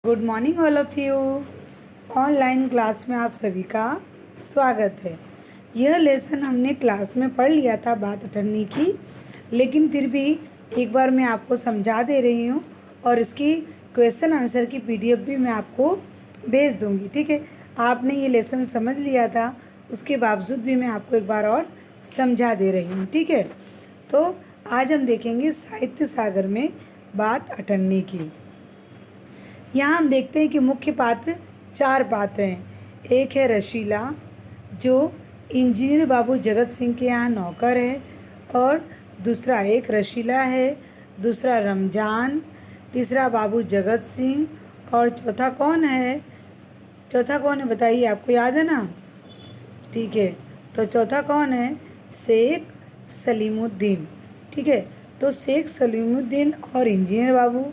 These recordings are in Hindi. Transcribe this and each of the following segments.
Good morning all of you. Online class में आप सभी का स्वागत है। यह लेसन हमने क्लास में पढ़ लिया था बात अठन्नी की, लेकिन फिर भी एक बार मैं आपको समझा दे रही हूँ और इसकी क्वेश्चन आंसर की पीडीएफ भी मैं आपको भेज दूँगी। ठीक है, आपने ये लेसन समझ लिया था, उसके बावजूद भी मैं आपको एक बार और समझा दे रही हूँ। ठीक है, तो आज हम देखेंगे साहित्य सागर में बात अठन्नी की। यहाँ हम देखते हैं कि मुख्य पात्र 4 पात्र हैं। एक है रशीला, जो इंजीनियर बाबू जगत सिंह के यहाँ नौकर है, और दूसरा एक रशीला है, दूसरा रमजान, तीसरा बाबू जगत सिंह, और चौथा कौन है? चौथा कौन है बताइए, आपको याद है ना? ठीक है, तो चौथा कौन है? शेख सलीमुद्दीन। ठीक है, तो शेख सलीमुद्दीन और इंजीनियर बाबू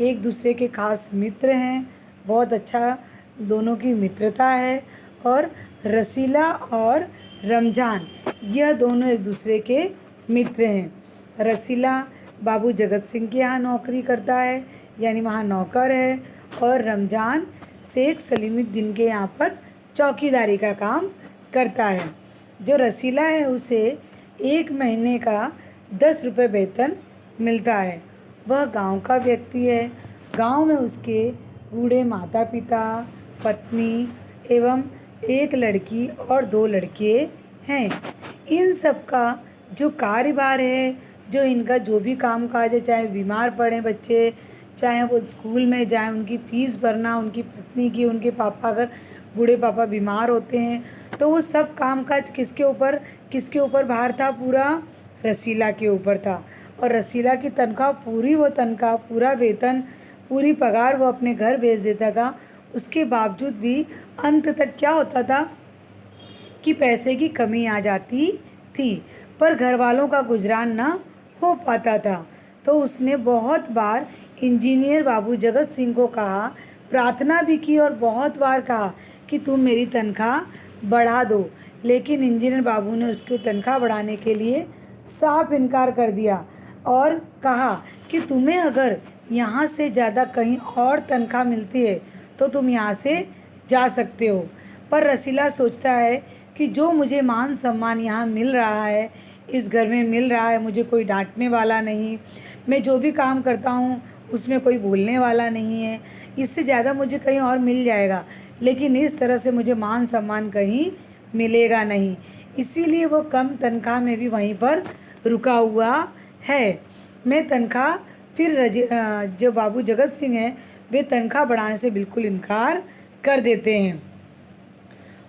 एक दूसरे के खास मित्र हैं। बहुत अच्छा दोनों की मित्रता है। और रसीला और रमजान, यह दोनों एक दूसरे के मित्र हैं। रसीला बाबू जगत सिंह के यहाँ नौकरी करता है, यानी वहाँ नौकर है, और रमजान शेख सलीमुद्दीन के यहाँ पर चौकीदारी का काम करता है। जो रसीला है उसे 1 महीने का 10 रुपये वेतन मिलता है। वह गांव का व्यक्ति है। गांव में उसके बूढ़े माता पिता, पत्नी एवं एक लड़की और 2 लड़के हैं। इन सब का जो कार्यभार है, जो इनका जो भी काम काज है, चाहे बीमार पड़े बच्चे, चाहे वो स्कूल में जाएं, उनकी फ़ीस भरना, उनकी पत्नी की, उनके पापा अगर बूढ़े पापा बीमार होते हैं तो वो सब काम काज किसके ऊपर भार था? पूरा रसीला के ऊपर था। और रसीला की तनख्वाह पूरा वेतन, पूरी पगार वो अपने घर भेज देता था। उसके बावजूद भी अंत तक क्या होता था कि पैसे की कमी आ जाती थी, पर घर वालों का गुजरान ना हो पाता था। तो उसने बहुत बार इंजीनियर बाबू जगत सिंह को कहा, प्रार्थना भी की और बहुत बार कहा कि तुम मेरी तनख्वाह बढ़ा दो, लेकिन इंजीनियर बाबू ने उसकी तनख्वाह बढ़ाने के लिए साफ इनकार कर दिया और कहा कि तुम्हें अगर यहाँ से ज़्यादा कहीं और तनख्वाह मिलती है तो तुम यहाँ से जा सकते हो। पर रसीला सोचता है कि जो मुझे मान सम्मान यहाँ मिल रहा है, इस घर में मिल रहा है, मुझे कोई डांटने वाला नहीं, मैं जो भी काम करता हूँ उसमें कोई बोलने वाला नहीं है, इससे ज़्यादा मुझे कहीं और मिल जाएगा, लेकिन इस तरह से मुझे मान सम्मान कहीं मिलेगा नहीं। इसीलिए वो कम तनख्वाह में भी वहीं पर रुका हुआ है। मैं तनख्वाह जो बाबू जगत सिंह हैं, वे तनख्वाह बढ़ाने से बिल्कुल इनकार कर देते हैं।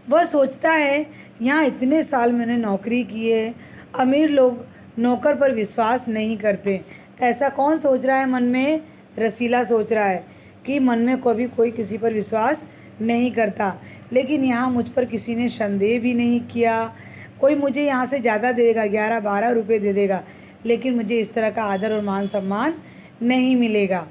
वह सोचता है यहाँ इतने साल मैंने नौकरी की है, अमीर लोग नौकर पर विश्वास नहीं करते। ऐसा कौन सोच रहा है मन में? रसीला सोच रहा है कि मन में कभी कोई किसी पर विश्वास नहीं करता, लेकिन यहाँ मुझ पर किसी ने संदेह भी नहीं किया। कोई मुझे यहाँ से ज़्यादा दे देगा, 11-12 रुपये दे देगा, लेकिन मुझे इस तरह का आदर और मान सम्मान नहीं मिलेगा।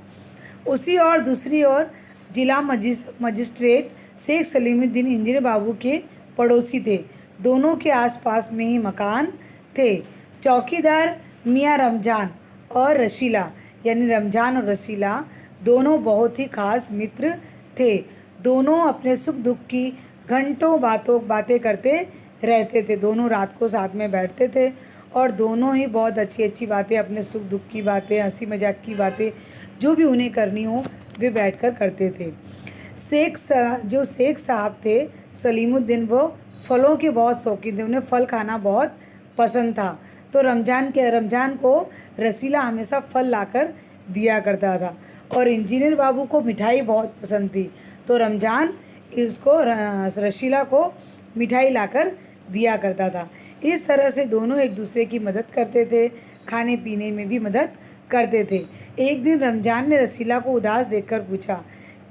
उसी और दूसरी ओर जिला मजिस्ट्रेट शेख सलीमुद्दीन इंजीनियर बाबू के पड़ोसी थे। दोनों के आसपास में ही मकान थे। चौकीदार मियाँ रमजान और रशीला, यानी रमजान और रसीला दोनों बहुत ही खास मित्र थे। दोनों अपने सुख दुख की घंटों बातें करते रहते थे। दोनों रात को साथ में बैठते थे और दोनों ही बहुत अच्छी अच्छी बातें, अपने सुख दुख की बातें, हंसी मजाक की बातें, जो भी उन्हें करनी हो वे बैठकर करते थे। जो शेख साहब थे सलीमुद्दीन, वो फलों के बहुत शौकीन थे, उन्हें फल खाना बहुत पसंद था। तो रमजान को रसीला हमेशा फल लाकर दिया करता था, और इंजीनियर बाबू को मिठाई बहुत पसंद थी, तो रमजान रसीला को मिठाई लाकर दिया करता था। इस तरह से दोनों एक दूसरे की मदद करते थे, खाने पीने में भी मदद करते थे। एक दिन रमजान ने रसीला को उदास देखकर पूछा।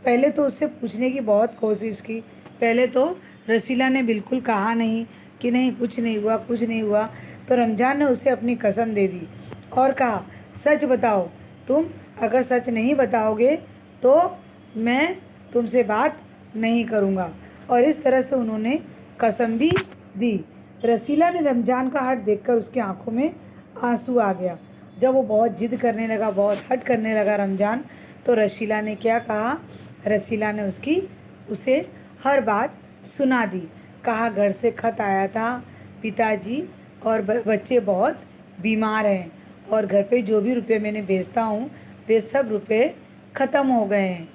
पहले तो उससे पूछने की बहुत कोशिश की, पहले तो रसीला ने बिल्कुल कहा नहीं कि नहीं, कुछ नहीं हुआ। तो रमजान ने उसे अपनी कसम दे दी और कहा, सच बताओ, तुम अगर सच नहीं बताओगे तो मैं तुमसे बात नहीं करूँगा। और इस तरह से उन्होंने कसम भी दी। रसीला ने रमजान का हट देखकर उसकी आंखों में आंसू आ गया। जब वो बहुत जिद करने लगा, बहुत हट करने लगा रमजान, तो रसीला ने क्या कहा, रसीला ने उसे हर बात सुना दी। कहा घर से खत आया था पिताजी, और बच्चे बहुत बीमार हैं और घर पे जो भी रुपए मैंने भेजता हूँ वे सब रुपए ख़त्म हो गए हैं।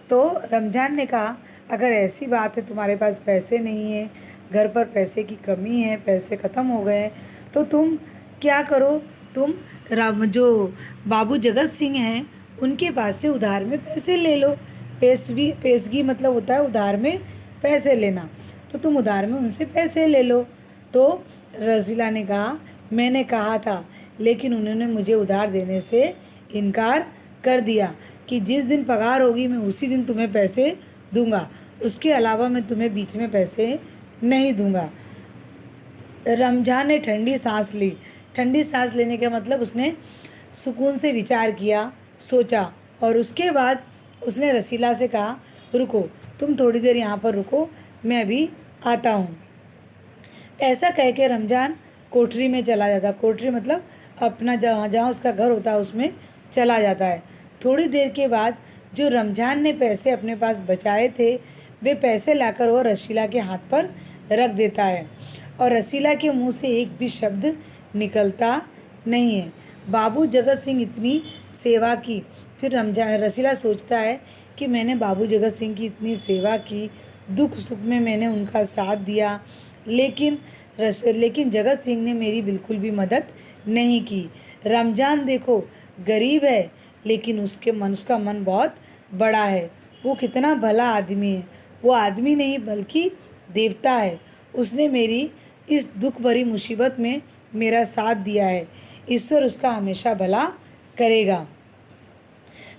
तो रमज़ान ने कहा अगर ऐसी बात है तुम्हारे पास पैसे नहीं हैं, घर पर पैसे की कमी है, पैसे ख़त्म हो गए हैं, तो तुम क्या करो, तुम जो बाबू जगत सिंह हैं उनके पास से उधार में पैसे ले लो। पेशगी मतलब होता है उधार में पैसे लेना, तो तुम उधार में उनसे पैसे ले लो। तो रसीला ने कहा मैंने कहा था, लेकिन उन्होंने मुझे उधार देने से इनकार कर दिया कि जिस दिन पगार होगी मैं उसी दिन तुम्हें पैसे दूंगा, उसके अलावा मैं तुम्हें बीच में पैसे नहीं दूंगा। रमज़ान ने ठंडी सांस ली। ठंडी सांस लेने का मतलब उसने सुकून से विचार किया, सोचा, और उसके बाद उसने रसीला से कहा रुको, तुम थोड़ी देर यहाँ पर रुको, मैं अभी आता हूँ। ऐसा कह के रमज़ान कोठरी में चला जाता। कोठरी मतलब अपना जहाँ उसका घर होता है उसमें चला जाता है। थोड़ी देर के बाद जो रमज़ान ने पैसे अपने पास बचाए थे वे पैसे लाकर वो रसीला के हाथ पर रख देता है, और रसीला के मुंह से एक भी शब्द निकलता नहीं है। बाबू जगत सिंह इतनी सेवा की। फिर रसीला सोचता है कि मैंने बाबू जगत सिंह की इतनी सेवा की, दुख सुख में मैंने उनका साथ दिया, लेकिन जगत सिंह ने मेरी बिल्कुल भी मदद नहीं की। रमज़ान देखो गरीब है, लेकिन उसका मन बहुत बड़ा है। वो कितना भला आदमी है। वो आदमी नहीं बल्कि देवता है। उसने मेरी इस दुख भरी मुसीबत में मेरा साथ दिया है। ईश्वर उसका हमेशा भला करेगा।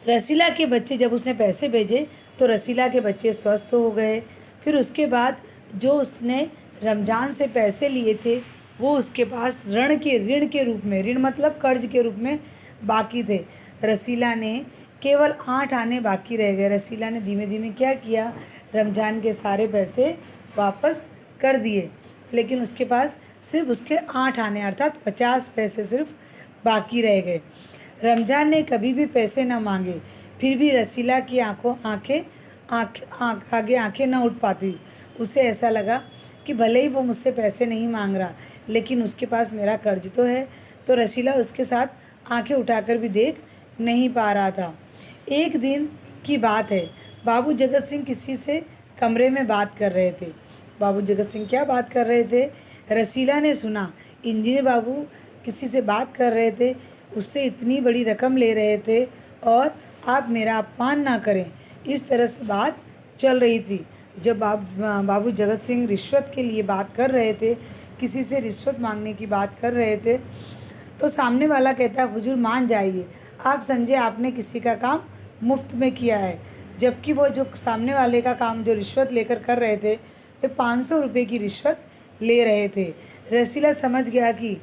रसीला के बच्चे, जब उसने पैसे भेजे तो रसीला के बच्चे स्वस्थ हो गए। फिर उसके बाद जो उसने रमज़ान से पैसे लिए थे वो उसके पास ऋण के रूप में, ऋण मतलब कर्ज के रूप में बाकी थे। रसीला ने केवल 8 आने बाकी रह गए। रसीला ने धीमे धीमे क्या किया, रमज़ान के सारे पैसे वापस कर दिए, लेकिन उसके पास सिर्फ उसके 8 आने अर्थात 50 पैसे सिर्फ बाकी रह गए। रमज़ान ने कभी भी पैसे न मांगे, फिर भी रसीला की आगे आंखें न उठ पाती। उसे ऐसा लगा कि भले ही वो मुझसे पैसे नहीं मांग रहा, लेकिन उसके पास मेरा कर्ज तो है। तो रसीला उसके साथ आंखें उठाकर भी देख नहीं पा रहा था। एक दिन की बात है, बाबू जगत सिंह किसी से कमरे में बात कर रहे थे। बाबू जगत सिंह क्या बात कर रहे थे, रसीला ने सुना। इंजीनियर बाबू किसी से बात कर रहे थे, उससे इतनी बड़ी रकम ले रहे थे और आप मेरा अपमान ना करें, इस तरह से बात चल रही थी। जब बाबू जगत सिंह रिश्वत के लिए बात कर रहे थे, किसी से रिश्वत मांगने की बात कर रहे थे, तो सामने वाला कहता है हुजूर मान जाइए, आप समझे आपने किसी का काम मुफ्त में किया है। जबकि वो जो सामने वाले का काम जो रिश्वत लेकर कर रहे थे वे 500 रुपये की रिश्वत ले रहे थे। रसीला समझ गया कि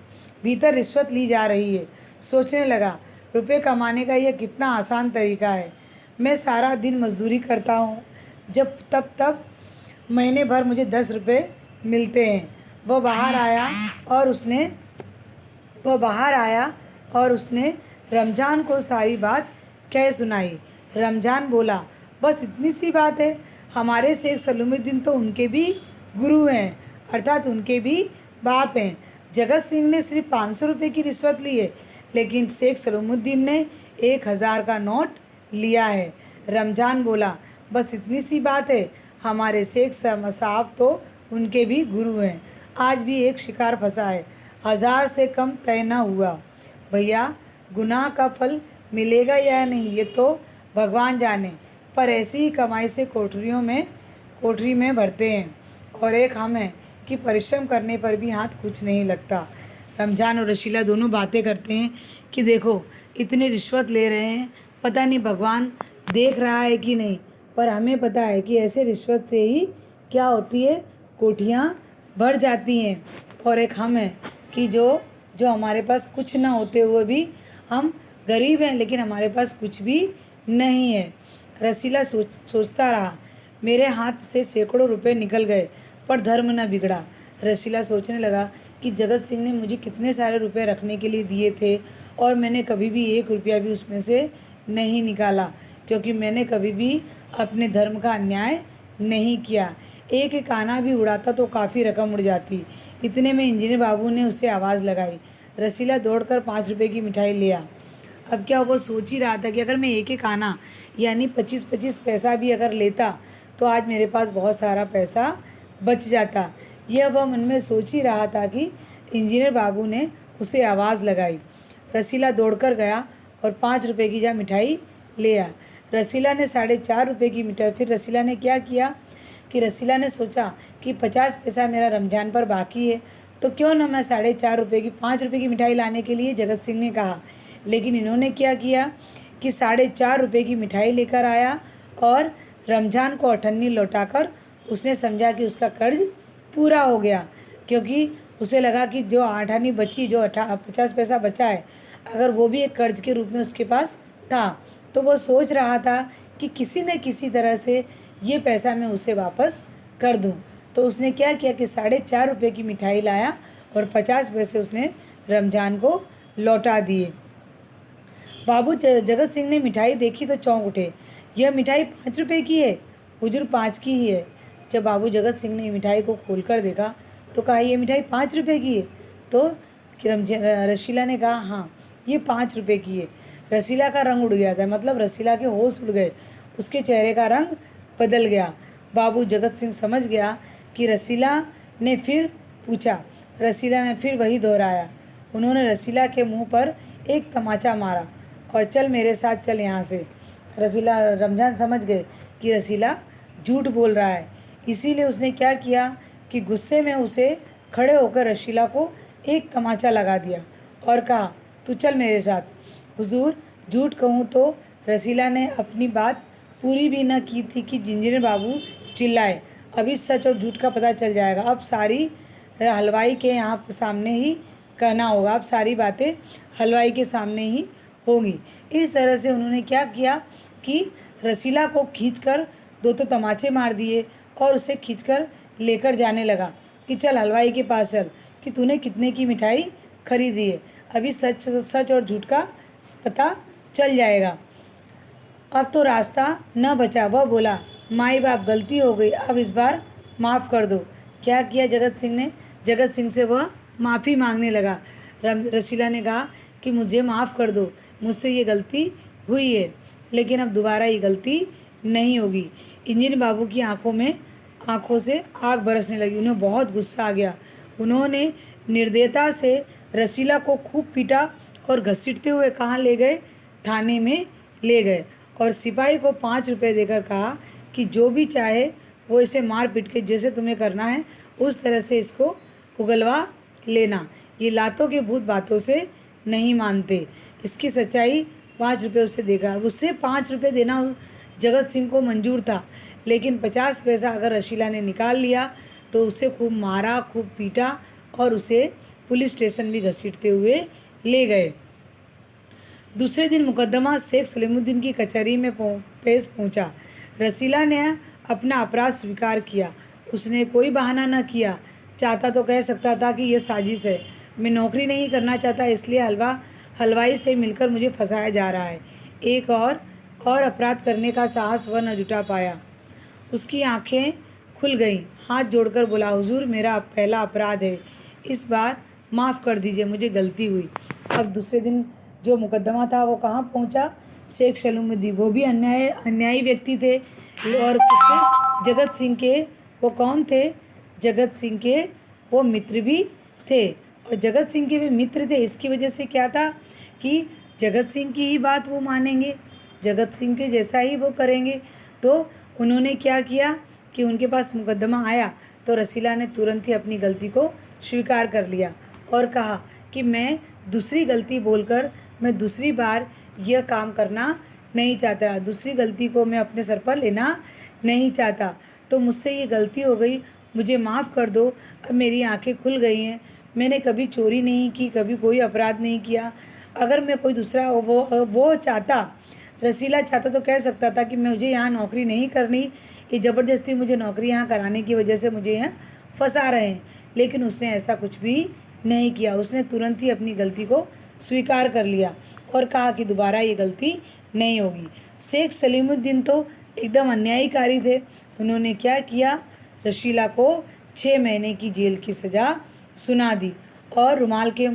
भीतर रिश्वत ली जा रही है। सोचने लगा रुपये कमाने का यह कितना आसान तरीका है। मैं सारा दिन मजदूरी करता हूँ, तब महीने भर मुझे 10 रुपये मिलते हैं। वह बाहर आया और उसने रमज़ान को सारी बात कह सुनाई। रमज़ान बोला बस इतनी सी बात है, हमारे शेख सलीमुद्दीन तो उनके भी गुरु हैं, अर्थात उनके भी बाप हैं। जगत सिंह ने सिर्फ 500 रुपये की रिश्वत ली है, लेकिन शेख सलीमुद्दीन ने 1000 का नोट लिया है। रमज़ान बोला बस इतनी सी बात है, हमारे शेख साहब तो उनके भी गुरु हैं। आज भी एक शिकार फंसा है, 1000 से कम तय न हुआ। भैया गुनाह का फल मिलेगा या नहीं ये तो भगवान जाने, पर ऐसी ही कमाई से कोठरी में भरते हैं, और एक हम हैं कि परिश्रम करने पर भी हाथ कुछ नहीं लगता। रमज़ान और रसीला दोनों बातें करते हैं कि देखो इतनी रिश्वत ले रहे हैं, पता नहीं भगवान देख रहा है कि नहीं, पर हमें पता है कि ऐसे रिश्वत से ही क्या होती है, कोठियाँ भर जाती हैं। और एक हम हैं कि जो हमारे पास कुछ ना होते हुए भी हम गरीब हैं, लेकिन हमारे पास कुछ भी नहीं है। रसीला सोचता रहा, मेरे हाथ से सैकड़ों रुपए निकल गए पर धर्म न बिगड़ा। रसीला सोचने लगा कि जगत सिंह ने मुझे कितने सारे रुपए रखने के लिए दिए थे और मैंने कभी भी 1 रुपया भी उसमें से नहीं निकाला, क्योंकि मैंने कभी भी अपने धर्म का अन्याय नहीं किया। एक एक आना भी उड़ाता तो काफ़ी रकम उड़ जाती। इतने में इंजीनियर बाबू ने उसे आवाज़ लगाई। रसीला दौड़कर 5 रुपए की मिठाई ले आ। अब क्या वो सोच ही रहा था कि अगर मैं एक एक आना यानी 25-25 पैसा भी अगर लेता तो आज मेरे पास बहुत सारा पैसा बच जाता। यह वह मन में सोच ही रहा था कि इंजीनियर बाबू ने उसे आवाज़ लगाई। रसीला दौड़कर गया और 5 रुपए की जा मिठाई ले आया। रसीला ने 4.5 रुपए की मिठाई, फिर रसीला ने क्या किया कि रसीला ने सोचा कि 50 पैसा मेरा रमजान पर बाकी है, तो क्यों ना मैं 4.5 रुपए की 5 रुपए की मिठाई लाने के लिए जगत सिंह ने कहा। लेकिन इन्होंने क्या किया कि 4.5 रुपए की मिठाई लेकर आया और रमजान को अठन्नी लौटाकर उसने समझा कि उसका कर्ज पूरा हो गया, क्योंकि उसे लगा कि जो 8 आनी बची, जो 50 पैसा बचा है, अगर वो भी एक कर्ज के रूप में उसके पास था, तो वो सोच रहा था कि किसी न किसी तरह से ये पैसा मैं उसे वापस कर दूं। तो उसने क्या किया कि 4.5 रुपए की मिठाई लाया और 50 पैसे उसने रमजान को लौटा दिए। बाबू जगत सिंह ने मिठाई देखी तो चौंक उठे। यह मिठाई 5 रुपए की है हुजूर, 5 की ही है। जब बाबू जगत सिंह ने मिठाई को खोलकर देखा तो कहा, ये मिठाई 5 रुपए की है। तो रसीला ने कहा, हाँ ये 5 रुपए की है। रसीला का रंग उड़ गया था, मतलब रसीला के होश उड़ गए, उसके चेहरे का रंग बदल गया। बाबू जगत सिंह समझ गया कि रसीला ने फिर पूछा। रसीला ने फिर वही दोहराया। उन्होंने रसीला के मुंह पर एक तमाचा मारा और चल मेरे साथ चल यहाँ से। रसीला रमजान समझ गए कि रसीला झूठ बोल रहा है, इसीलिए उसने क्या किया कि गुस्से में उसे खड़े होकर रसीला को एक तमाचा लगा दिया और कहा, तू चल मेरे साथ। हुजूर, झूठ कहूँ तो रसीला ने अपनी बात पूरी भी न की थी कि इंजीनियर बाबू चिल्लाए, अभी सच और झूठ का पता चल जाएगा। अब सारी हलवाई के यहाँ सामने ही कहना होगा, अब सारी बातें हलवाई के सामने ही होंगी। इस तरह से उन्होंने क्या किया कि रसीला को खींचकर 2 तमाचे मार दिए और उसे खींचकर लेकर जाने लगा कि चल हलवाई के पास चल कि तूने कितने की मिठाई खरीदी है, अभी सच सच और झूठ का पता चल जाएगा। अब तो रास्ता न बचा। वह बोला, माई बाप गलती हो गई, अब इस बार माफ़ कर दो। क्या किया जगत सिंह ने? जगत सिंह से वह माफ़ी मांगने लगा। रसीला ने कहा कि मुझे माफ़ कर दो, मुझसे ये गलती हुई है, लेकिन अब दोबारा ये गलती नहीं होगी। इंजीनियर बाबू की आंखों से आग बरसने लगी। उन्हें बहुत गुस्सा आ गया। उन्होंने निर्दयता से रसीला को खूब पीटा और घसीटते हुए कहाँ ले गए? थाने में ले गए और सिपाही को 5 रुपए देकर कहा कि जो भी चाहे वो इसे मार पीट के जैसे तुम्हें करना है उस तरह से इसको उगलवा लेना। ये लातों के भूत बातों से नहीं मानते। इसकी सच्चाई 5 रुपए उसे देगा। उससे 5 रुपए देना जगत सिंह को मंजूर था, लेकिन 50 पैसा अगर रसीला ने निकाल लिया तो उसे खूब मारा, खूब पीटा और उसे पुलिस स्टेशन भी घसीटते हुए ले गए। दूसरे दिन मुकदमा शेख सलीमुद्दीन की कचहरी में पेश पहुंचा। रसीला ने अपना अपराध स्वीकार किया। उसने कोई बहाना न किया। चाहता तो कह सकता था कि यह साजिश है, मैं नौकरी नहीं करना चाहता, इसलिए हलवाई से मिलकर मुझे फंसाया जा रहा है। एक और अपराध करने का साहस वह न जुटा पाया। उसकी आंखें खुल गईं। हाथ जोड़कर बोला, हुजूर मेरा पहला अपराध है, इस बार माफ़ कर दीजिए, मुझे गलती हुई। अब दूसरे दिन जो मुकदमा था वो कहाँ पहुँचा? शेख सलीमुद्दीन। वो भी अन्यायी व्यक्ति थे और किसके? जगत सिंह के। वो कौन थे? जगत सिंह के वो मित्र भी थे और जगत सिंह के भी मित्र थे। इसकी वजह से क्या था कि जगत सिंह की ही बात वो मानेंगे, जगत सिंह के जैसा ही वो करेंगे। तो उन्होंने क्या किया कि उनके पास मुकदमा आया तो रसीला ने तुरंत ही अपनी गलती को स्वीकार कर लिया और कहा कि मैं दूसरी गलती बोलकर मैं दूसरी बार यह काम करना नहीं चाहता, दूसरी गलती को मैं अपने सर पर लेना नहीं चाहता। तो मुझसे ये गलती हो गई, मुझे माफ़ कर दो। अब मेरी आंखें खुल गई हैं। मैंने कभी चोरी नहीं की, कभी कोई अपराध नहीं किया। अगर मैं कोई दूसरा वो चाहता, रसीला चाहता तो कह सकता था कि मुझे यहाँ नौकरी नहीं करनी, ये ज़बरदस्ती मुझे नौकरी यहाँ कराने की वजह से मुझे यहाँ फंसा रहे हैं, लेकिन उसने ऐसा कुछ भी नहीं किया। उसने तुरंत ही अपनी गलती को स्वीकार कर लिया और कहा कि दोबारा ये गलती नहीं होगी। शेख सलीमुद्दीन तो एकदम अन्यायकारी थे। उन्होंने क्या किया, रशीला को 6 महीने की जेल की सज़ा सुना दी और रुमाल के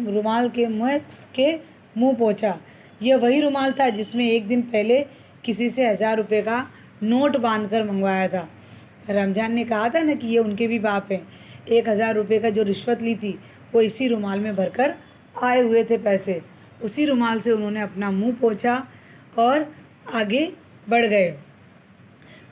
मुंह पोंछा। यह वही रुमाल था जिसमें एक दिन पहले किसी से 1000 रुपये का नोट बांधकर मंगवाया था। रमजान ने कहा था ना कि ये उनके भी बाप हैं। 1000 रुपये का जो रिश्वत ली थी वो इसी रुमाल में भरकर आए हुए थे पैसे। उसी रुमाल से उन्होंने अपना मुंह पोंछा और आगे बढ़ गए।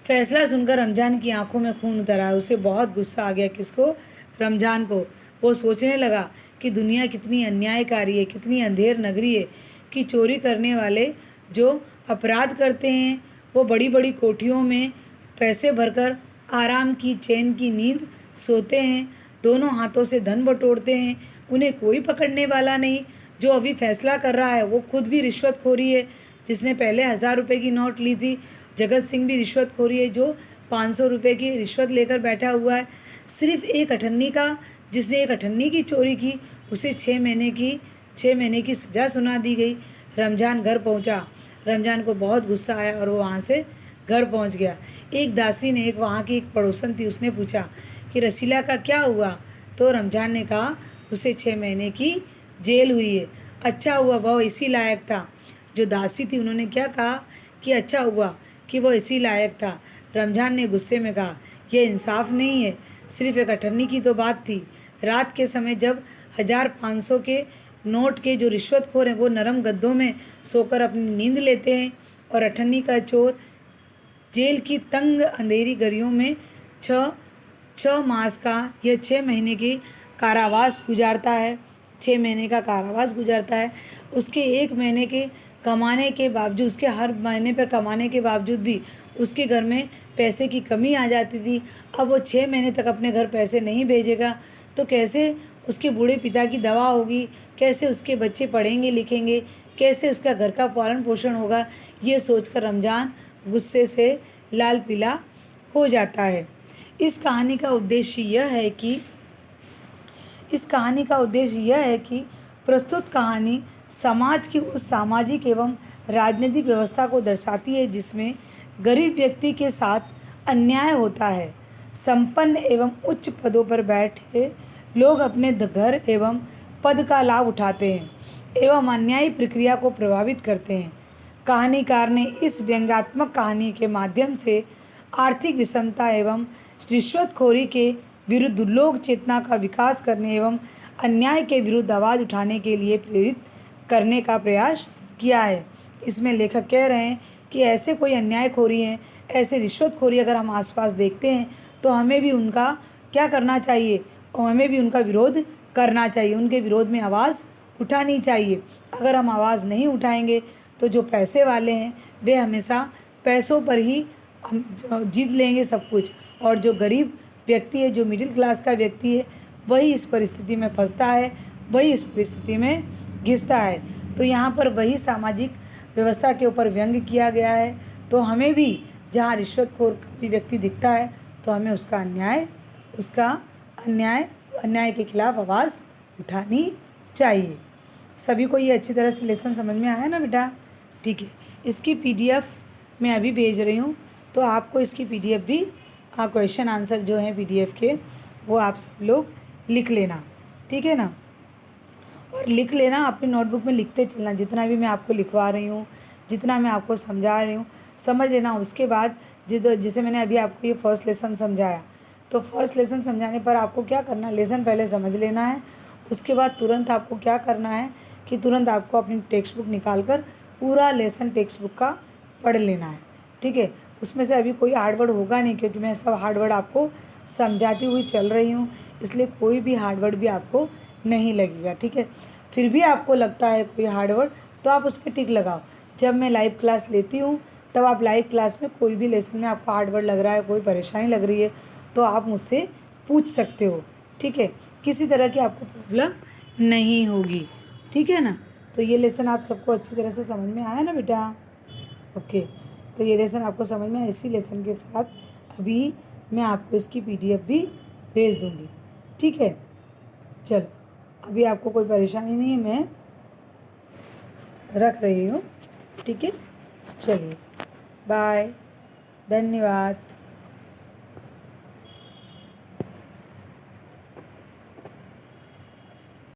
फैसला सुनकर रमजान की आंखों में खून उतर आया। उसे बहुत गुस्सा आ गया। किसको? रमजान को। वो सोचने लगा कि दुनिया कितनी अन्यायकारी है, कितनी अंधेर नगरी है कि चोरी करने वाले जो अपराध करते हैं वो बड़ी बड़ी कोठियों में पैसे भरकर आराम की चैन की नींद सोते हैं, दोनों हाथों से धन बटोरते हैं, उन्हें कोई पकड़ने वाला नहीं। जो अभी फैसला कर रहा है वो खुद भी रिश्वतखोरी है, जिसने पहले 1000 रुपये की नोट ली थी। जगत सिंह भी रिश्वतखोरी है, जो 500 रुपये की रिश्वत लेकर बैठा हुआ है। सिर्फ एक अठन्नी का, जिसने एक अठन्नी की चोरी की, उसे 6 महीने की सज़ा सुना दी गई। रमजान घर पहुंचा। रमजान को बहुत गुस्सा आया और वो वहाँ से घर पहुंच गया। एक दासी ने, एक वहाँ की एक पड़ोसन थी, उसने पूछा कि रसीला का क्या हुआ? तो रमजान ने कहा उसे 6 महीने की जेल हुई है। अच्छा हुआ वह इसी लायक था। जो दासी थी उन्होंने क्या कहा कि अच्छा हुआ कि वो इसी लायक था। रमजान ने गुस्से में कहा यह इंसाफ नहीं है। सिर्फ एक अठन्नी की तो बात थी। रात के समय जब 1000-500 के नोट के जो रिश्वतखोर हैं वो नरम गद्दों में सोकर अपनी नींद लेते हैं और अठन्नी का चोर जेल की तंग अंधेरी गलियों में छः मास का या 6 महीने की कारावास गुजारता है। 6 महीने का कारावास गुजारता है। उसके 1 महीने के कमाने के बावजूद, उसके हर महीने पर कमाने के बावजूद भी उसके घर में पैसे की कमी आ जाती थी। अब वो 6 महीने तक अपने घर पैसे नहीं भेजेगा तो कैसे उसके बूढ़े पिता की दवा होगी, कैसे उसके बच्चे पढ़ेंगे लिखेंगे, कैसे उसका घर का पालन पोषण होगा। ये सोचकर रमजान गुस्से से लाल पीला हो जाता है। इस कहानी का उद्देश्य यह है कि प्रस्तुत कहानी समाज की उस सामाजिक एवं राजनीतिक व्यवस्था को दर्शाती है जिसमें गरीब व्यक्ति के साथ अन्याय होता है। संपन्न एवं उच्च पदों पर बैठे लोग अपने घर एवं पद का लाभ उठाते हैं एवं अन्यायी प्रक्रिया को प्रभावित करते हैं। कहानीकार ने इस व्यंग्यात्मक कहानी के माध्यम से आर्थिक विषमता एवं रिश्वतखोरी के विरुद्ध लोक चेतना का विकास करने एवं अन्याय के विरुद्ध आवाज़ उठाने के लिए प्रेरित करने का प्रयास किया है। इसमें लेखक कह रहे हैं कि ऐसे कोई अन्यायखोरी हैं, ऐसे रिश्वतखोरी अगर हम आसपास देखते हैं तो हमें भी उनका क्या करना चाहिए, और हमें भी उनका विरोध करना चाहिए, उनके विरोध में आवाज़ उठानी चाहिए। अगर हम आवाज़ नहीं उठाएंगे तो जो पैसे वाले हैं वे हमेशा पैसों पर ही जीत लेंगे सब कुछ, और जो गरीब व्यक्ति है, जो मिडिल क्लास का व्यक्ति है, वही इस परिस्थिति में फंसता है, वही इस परिस्थिति में घिसता है। तो यहाँ पर वही सामाजिक व्यवस्था के ऊपर व्यंग्य किया गया है। तो हमें भी जहाँ रिश्वतखोर कोई व्यक्ति दिखता है तो हमें उसका अन्याय के खिलाफ आवाज़ उठानी चाहिए। सभी को ये अच्छी तरह से लेसन समझ में आया ना बेटा? ठीक है, इसकी PDF मैं अभी भेज रही हूँ, तो आपको इसकी PDF भी क्वेश्चन आंसर जो हैं PDF के वो आप सब लोग लिख लेना, ठीक है ना? और लिख लेना, अपनी नोटबुक में लिखते चलना। जितना भी मैं आपको लिखवा रही हूँ, जितना मैं आपको समझा रही हूँ, समझ लेना। उसके बाद जैसे मैंने अभी आपको ये फर्स्ट लेसन समझाया, तो फर्स्ट लेसन समझाने पर आपको क्या करना, लेसन पहले समझ लेना है। उसके बाद तुरंत आपको क्या करना है कि तुरंत आपको अपनी टेक्स्ट बुक निकाल कर पूरा लेसन टेक्स्ट बुक का पढ़ लेना है, ठीक है? उसमें से अभी कोई हार्ड वर्ड होगा नहीं, क्योंकि मैं सब हार्ड वर्ड आपको समझाती हुई चल रही हूँ, इसलिए कोई भी हार्ड वर्ड भी आपको नहीं लगेगा, ठीक है? फिर भी आपको लगता है कोई हार्ड वर्ड तो आप उस पर टिक लगाओ। जब मैं लाइव क्लास लेती हूँ तब आप लाइव क्लास में कोई भी लेसन में आपको हार्ड वर्ड लग रहा है, कोई परेशानी लग रही है, तो आप मुझसे पूछ सकते हो, ठीक है? किसी तरह की आपको प्रॉब्लम नहीं होगी, ठीक है ना? तो ये लेसन आप सबको अच्छी तरह से समझ में आया ना बेटा? ओके, तो ये लेसन आपको समझ में आया। इसी लेसन के साथ अभी मैं आपको इसकी PDF भी भेज दूँगी, ठीक है? चलो, अभी आपको कोई परेशानी नहीं है, मैं रख रही हूँ, ठीक है? चलिए बाय, धन्यवाद।